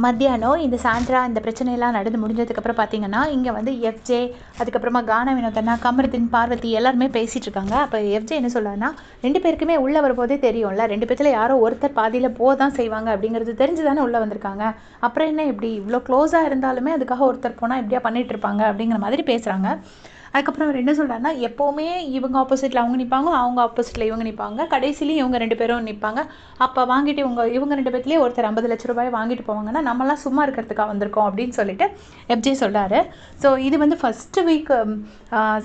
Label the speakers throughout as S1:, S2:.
S1: மத்தியானம் இந்த சாண்ட்ரா இந்த பிரச்சனையெல்லாம் நடந்து முடிஞ்சதுக்கப்புறம் பார்த்தீங்கன்னா, இங்கே வந்து எஃப்ஜே, அதுக்கப்புறமா கானா வினோதனா, கமருதீன், பார்வதி எல்லாருமே பேசிகிட்டு இருக்காங்க. அப்போ எஃப்ஜே என்ன சொல்கிறாருன்னா, 2 பேருக்குமே உள்ளே வரும்போதே தெரியும்ல, 2 பேத்துல யாரோ ஒருத்தர் பாதியில் போக தான் செய்வாங்க அப்படிங்கிறது தெரிஞ்சு தானே உள்ளே வந்திருக்காங்க. அப்புறம் என்ன இப்படி இவ்வளோ க்ளோஸாக இருந்தாலுமே அதுக்காக ஒருத்தர் போனால் இப்படியா பண்ணிகிட்டு இருப்பாங்க அப்படிங்கிற மாதிரி பேசுகிறாங்க. அதுக்கப்புறம் அவர் என்ன சொல்கிறாருன்னா, எப்போவுமே இவங்க ஆப்போசிட்டில் அவங்க நிற்பாங்க, அவங்க ஆப்போசிட்டில் இவங்க நிற்பாங்க, கடைசிலையும் இவங்க 2 பேரும் நிற்பாங்க. அப்போ வாங்கிட்டு இவங்க 2 பேர்த்துலேயே ஒருத்தர் 50 லட்ச ரூபாய் வாங்கிட்டு போவாங்கன்னா, நம்மலாம் சும்மா இருக்கிறதுக்காக வந்திருக்கோம் அப்படின்னு சொல்லிட்டு எஃப்ஜே சொல்கிறாரு. ஸோ இது வந்து ஃபஸ்ட்டு வீக்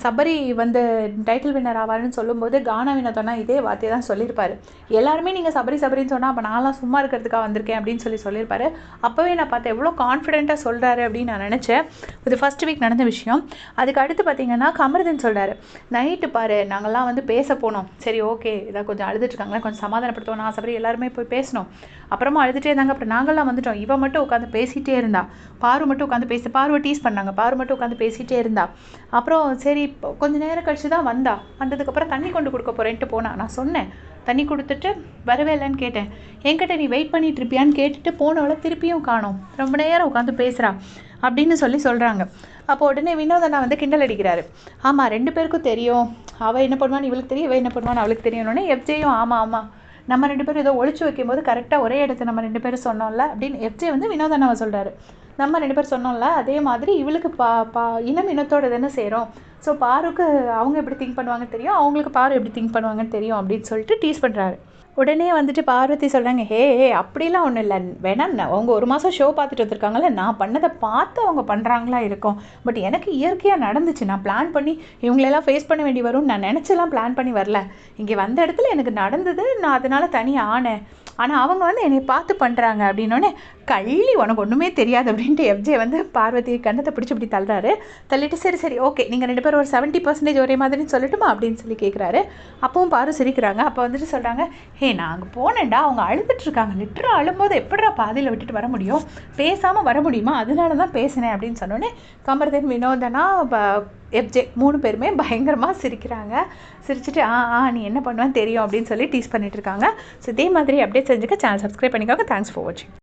S1: சபரி வந்து டைட்டில் வின்னர் ஆவாருன்னு சொல்லும்போது கானா வினோதனா இதே வார்த்தையை தான் சொல்லியிருப்பாரு. எல்லாருமே நீங்கள் சபரி சபரின்னு சொன்னால் அப்போ நான்லாம் சும்மா இருக்கிறதுக்காக வந்திருக்கேன் அப்படின்னு சொல்லியிருப்பாரு. அப்போவே நான் பார்த்தேன் எவ்வளோ கான்ஃபிடென்ட்டாக சொல்கிறாரு அப்படின்னு நான் நினச்சேன். இது ஃபஸ்ட் வீக் நடந்த விஷயம். அதுக்கு அடுத்து பார்த்தீங்கன்னா கமருதீன் சொல்கிறாரு, நைட்டு பாரு நாங்கள்லாம் வந்து பேச போனோம், சரி ஓகே இதாக கொஞ்சம் அழுதுட்டுருக்காங்களா கொஞ்சம் சமாதானப்படுத்துவோம், நான் சபரி எல்லாருமே போய் பேசணும். அப்புறமா அழுதுகிட்டே இருந்தாங்க. அப்புறம் நாங்கள்லாம் வந்துட்டோம். இவன் மட்டும் உட்காந்து பேசிகிட்டே இருந்தா, பாரு மட்டும் உட்காந்து பாருவை டீஸ் பண்ணாங்க, பாரு மட்டும் உட்காந்து பேசிகிட்டே இருந்தா. அப்புறம் சரி கொஞ்சம் நேரம் கழிச்சு தான் வந்ததுக்கப்புறம் தண்ணி கொண்டு கொடுக்க போகிறேன்ட்டு போனா. நான் சொன்னேன் தண்ணி கொடுத்துட்டு வரவே இல்லைன்னு கேட்டேன். என்கிட்ட நீ வெயிட் பண்ணிட்டு இருப்பியான்னு கேட்டுட்டு போனவளை திருப்பியும் காணோம், ரொம்ப நேரம் உட்காந்து பேசுகிறா அப்படின்னு சொல்கிறாங்க. அப்போ உடனே வினோதனா வந்து கிண்டல் அடிக்கிறாரு. ஆமாம் 2 பேருக்கும் தெரியும், அவள் என்ன பண்ணுவான்னு இவளுக்கு தெரியும், இவள் என்ன பண்ணுவான்னு அவளுக்கு தெரியும்னே. எஃப்ஜேயும் ஆமாம் நம்ம 2 பேரும் ஏதோ ஒழிச்சு வைக்கும்போது கரெக்டாக ஒரே இடத்த நம்ம 2 பேரும் சொன்னோம்ல அப்படின்னு எஃப்ஜே வந்து வினோதனாவை சொல்கிறாரு. நம்ம 2 பேர் சொன்னோம்ல, அதே மாதிரி இவளுக்கு இனம் இனத்தோட தானே சேரும். ஸோ பாருக்கு அவங்க எப்படி திங்க் பண்ணுவாங்கன்னு தெரியும், அவங்களுக்கு பாரு எப்படி திங்க் பண்ணுவாங்கன்னு தெரியும் அப்படின்னு சொல்லிட்டு டீஸ் பண்ணுறாரு. உடனே வந்துட்டு பார்வதி சொல்கிறாங்க, ஹே அப்படிலாம் ஒன்றும் இல்லை, வேணாம் அவங்க 1 மாதம் ஷோ பார்த்துட்டு வந்திருக்காங்கல்ல, நான் பண்ணதை பார்த்து அவங்க பண்ணுறாங்களா இருக்கும். பட் எனக்கு இயற்கையாக நடந்துச்சு, நான் பிளான் பண்ணி இவங்களெல்லாம் ஃபேஸ் பண்ண வேண்டி வரும்னு நான் நினச்செல்லாம் பிளான் பண்ணி வரல. இங்கே வந்த இடத்துல எனக்கு நடந்தது, நான் அதனால் தனியாக ஆனேன். ஆனால் அவங்க வந்து என்னை பார்த்து பண்ணுறாங்க அப்படின்னோடனே, கள்ளி உனக்கு ஒன்றுமே தெரியாது அப்படின்ட்டு எஃப்ஜே வந்து பார்வதி கண்ணத்தை பிடிச்சி இப்படி தள்ளுறாரு. தள்ளிட்டு சரி ஓகே நீங்கள் 2 பேரும் ஒரு 70% ஒரே மாதிரின்னு சொல்லட்டுமா அப்படின்னு சொல்லி கேட்குறாரு. அப்பவும் பாரு சிரிக்கிறாங்க. அப்போ வந்துட்டு சொல்கிறாங்க, ஹே நான் அங்கே போனேன்டா, அவங்க அழுதுட்டுருக்காங்க, லிட்டராக அழும்போது எப்படிடா பாதியில் விட்டுட்டு வர முடியும், பேசாமல் வர முடியுமா, அதனால தான் பேசினேன் அப்படின்னு சொன்னோன்னே கமருதீன், வினோதனா, எஃப்ஜே 3 பேருமே பயங்கரமாக சிரிக்கிறாங்க. சிரிச்சுட்டு நீ என்ன பண்ணுவேன்னு தெரியும் அப்படின்னு சொல்லி டீஸ் பண்ணிட்டு இருக்காங்க. ஸோ இதே மாதிரி அப்டேட் செஞ்சுக்க சேனல் சப்ஸ்கிரைப் பண்ணிக்கோங்க. தேங்க்ஸ் ஃபார் வாட்சிங்.